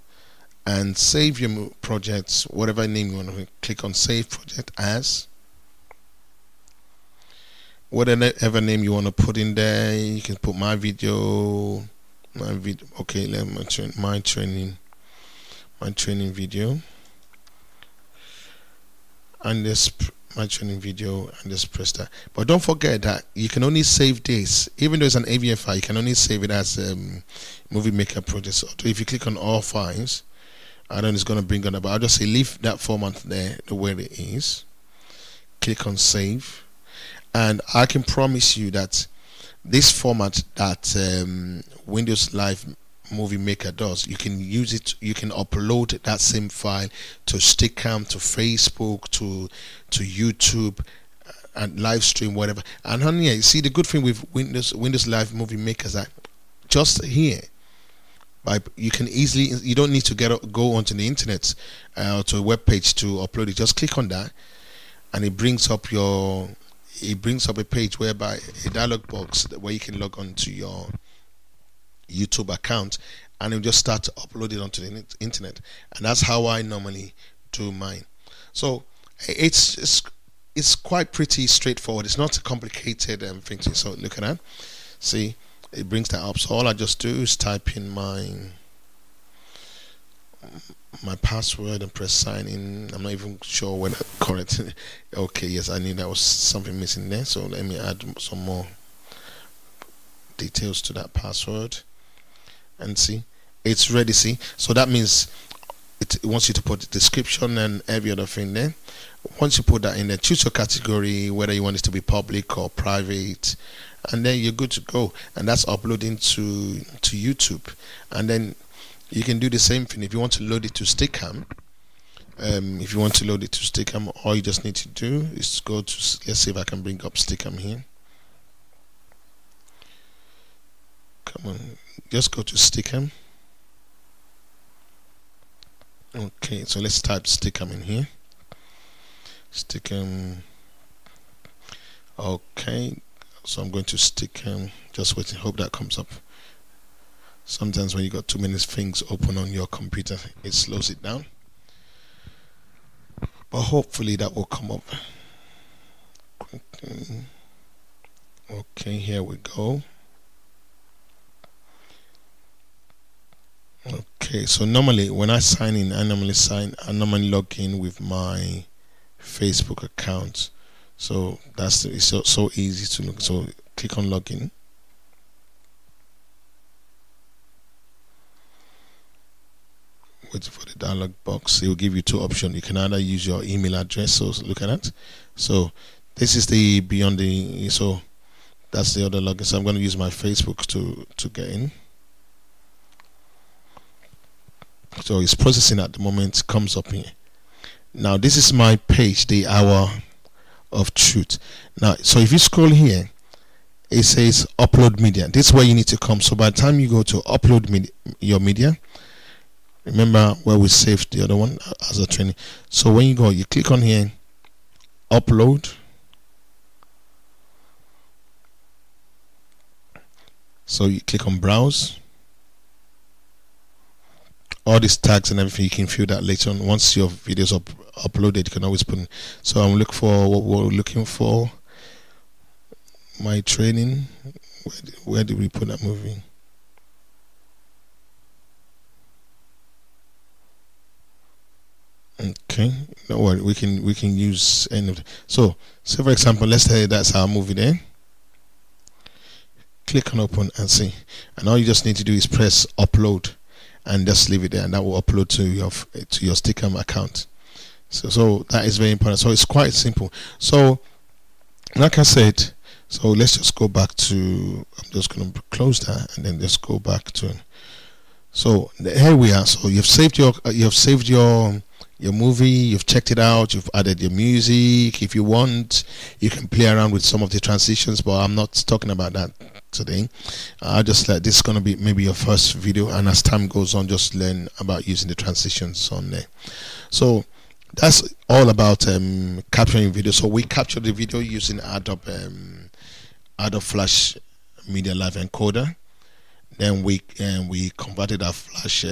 and save your projects, whatever name you want to click on, save project as, whatever name you want to put in there. You can put my video, okay, let me turn my training video, and this my training video, and just press that. But don't forget that you can only save this, even though it's an AVF file, you can only save it as movie maker project. So if you click on all files, I don't know it's going to bring on up, but I'll just say leave that format there the way it is. Click on save, and I can promise you that this format that Windows Live Movie Maker does, you can use it, you can upload that same file to Stickam, to Facebook, to YouTube, and live stream, whatever. And honey, you see the good thing with Windows Live Movie Maker is that just here, you can easily, you don't need to go onto the internet or to a web page to upload it. Just click on that, and it brings up a page whereby a dialog box where you can log on to your YouTube account, and it'll just start to upload it onto the internet. And that's how I normally do mine. So it's quite pretty straightforward. It's not a complicated thing. So look at that. See, it brings that up. So all I just do is type in my password and press sign in. I'm not even sure whether correct. Okay, yes, I knew that was something missing there. So let me add some more details to that password, and see, it's ready. See, so that means it wants you to put the description and every other thing there. Once you put that in there, choose your category, whether you want it to be public or private, and then you're good to go. And that's uploading to YouTube. And then you can do the same thing if you want to load it to Stickam. If you want to load it to Stickam, all you just need to do is go to, let's see if I can bring up Stickam here. Come on, just go to Stickam. Okay, so let's type Stickam in here. Stickam. Okay, so I'm going to Stickam. Just waiting, hope that comes up. Sometimes when you got too many things open on your computer, it slows it down. But hopefully that will come up. Okay, here we go. Okay, so normally when I sign in, I normally log in with my Facebook account. So it's so easy to look. So click on login. Wait for the dialog box. It will give you two options. You can either use your email address. So look at that. So this is the beyond the. So that's the other login. So I'm going to use my Facebook to get in. So it's processing at the moment. Comes up here. Now this is my page, the Hour of Truth. Now, so if you scroll here, it says upload media. This is where you need to come. So by the time you go to upload your media, remember where we saved the other one as a training. So when you go, you click on here, upload. So you click on browse. All these tags and everything, you can fill that later on. Once your videos uploaded, you can always put in. So I'm looking for what we're looking for. My training. Where did we put that movie? Okay, no worry, we can use any of it. So for example, let's say that's our movie there. Click on open and see, and all you just need to do is press upload and just leave it there, and that will upload to your Stickam account. So that is very important. So it's quite simple. So like I said, so let's just go back to, I'm just going to close that and then just go back to, so here we are. So you've saved your movie, you've checked it out, you've added your music. If you want, you can play around with some of the transitions, but I'm not talking about that today. I just like, this is going to be maybe your first video, and as time goes on, just learn about using the transitions on there. So that's all about capturing video. So we captured the video using Adobe Flash Media Live Encoder. Then we converted our Flash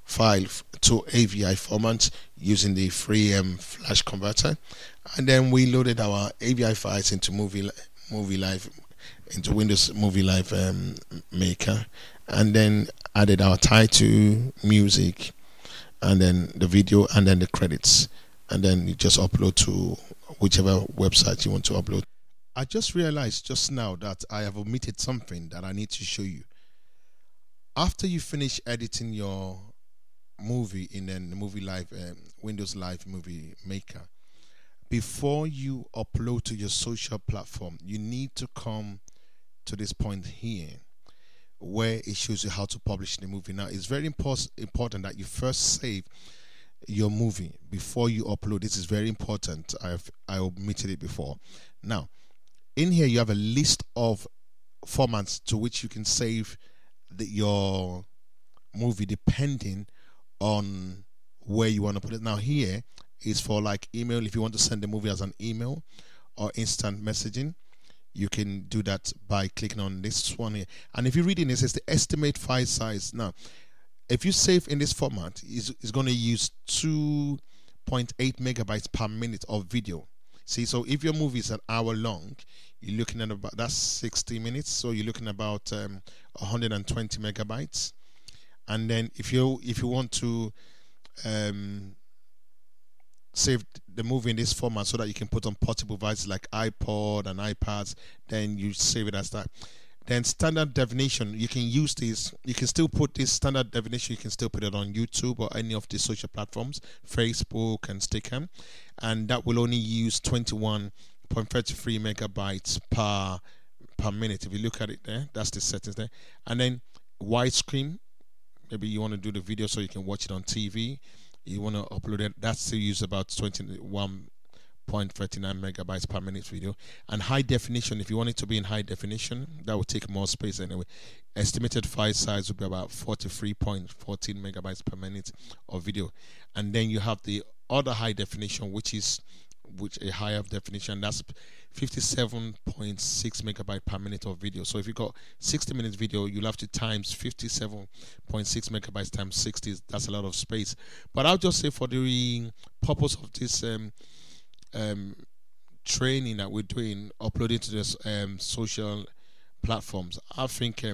file to AVI format using the free Flash converter, and then we loaded our AVI files into Windows Movie Live Maker, and then added our title, music, and then the video, and then the credits, and then you just upload to whichever website you want to upload. I just realized just now that I have omitted something that I need to show you. After you finish editing your movie in the Movie Live Windows Live Movie Maker, before you upload to your social platform, you need to come to this point here where it shows you how to publish the movie. Now it's very important that you first save your movie before you upload. This is very important. I omitted it before. Now in here you have a list of formats to which you can save your movie depending on where you want to put it. Now here is for like email. If you want to send the movie as an email or instant messaging, you can do that by clicking on this one here. And if you read in it, it says the estimate file size. Now if you save in this format, it's going to use 2.8 megabytes per minute of video. See, so if your movie is an hour long, you're looking at about, that's 60 minutes, so you're looking about 120 megabytes. And then if you want to save the movie in this format so that you can put on portable devices like iPod and iPads, then you save it as that. Then standard definition, you can use this. You can still put this standard definition. You can still put it on YouTube or any of the social platforms, Facebook and Stickam, and that will only use 21.33 megabytes per minute. If you look at it there, that's the settings there. And then widescreen, maybe you want to do the video so you can watch it on TV. You want to upload it. That still use about 21.39 megabytes per minute video. And high definition, if you want it to be in high definition, that will take more space anyway. Estimated file size will be about 43.14 megabytes per minute of video. And then you have the other high definition, which a higher definition, that's 57.6 megabyte per minute of video. So if you got 60 minutes video, you'll have to times 57.6 megabytes times 60. That's a lot of space. But I'll just say, for the purpose of this training that we're doing, uploading to this social platforms, I think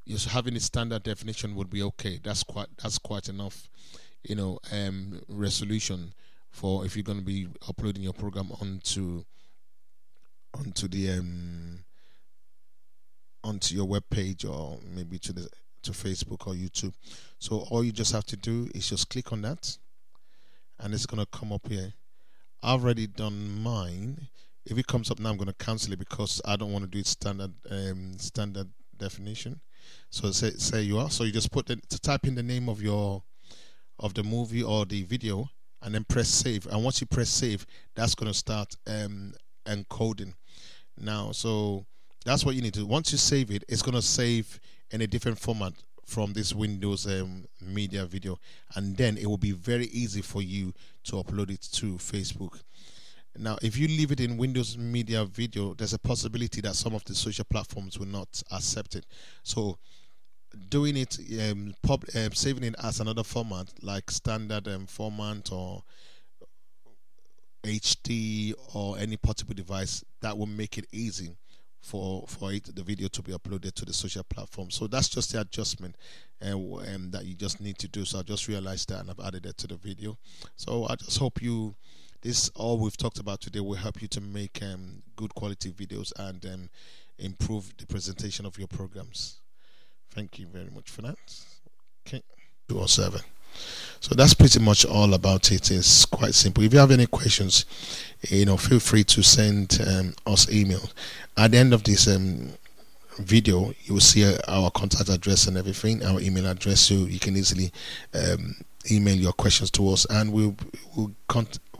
just having a standard definition would be okay. That's quite enough, resolution for if you're going to be uploading your program onto your web page, or maybe to Facebook or YouTube. So all you just have to do is just click on that, and it's going to come up here. I've already done mine. If it comes up now, I'm going to cancel it because I don't want to do it standard definition. So say you are. So you just type in the name of the movie or the video, and then press save. And once you press save, that's going to start encoding. Now, so that's what you need to do. Once you save it, it's going to save in a different format from this Windows media video, and then it will be very easy for you to upload it to Facebook. Now, if you leave it in Windows media video, there's a possibility that some of the social platforms will not accept it. So doing it, saving it as another format, like standard format or HD or any portable device, that will make it easy for the video to be uploaded to the social platform. So that's just the adjustment that you just need to do. So I just realized that, and I've added it to the video. So I just hope this all we've talked about today will help you to make good quality videos and improve the presentation of your programs. Thank you very much for that. Okay, 207. So that's pretty much all about it. It's quite simple. If you have any questions, feel free to send us email. At the end of this video, you will see our contact address and everything, our email address, so you can easily email your questions to us, and we'll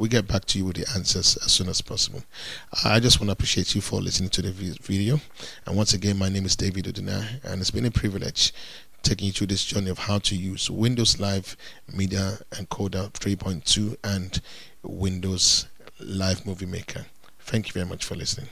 get back to you with the answers as soon as possible. I just want to appreciate you for listening to the video, and once again, my name is David Odunaiya, and it's been a privilege taking you through this journey of how to use Windows Live Media Encoder 3.2 and Windows Live Movie Maker. Thank you very much for listening.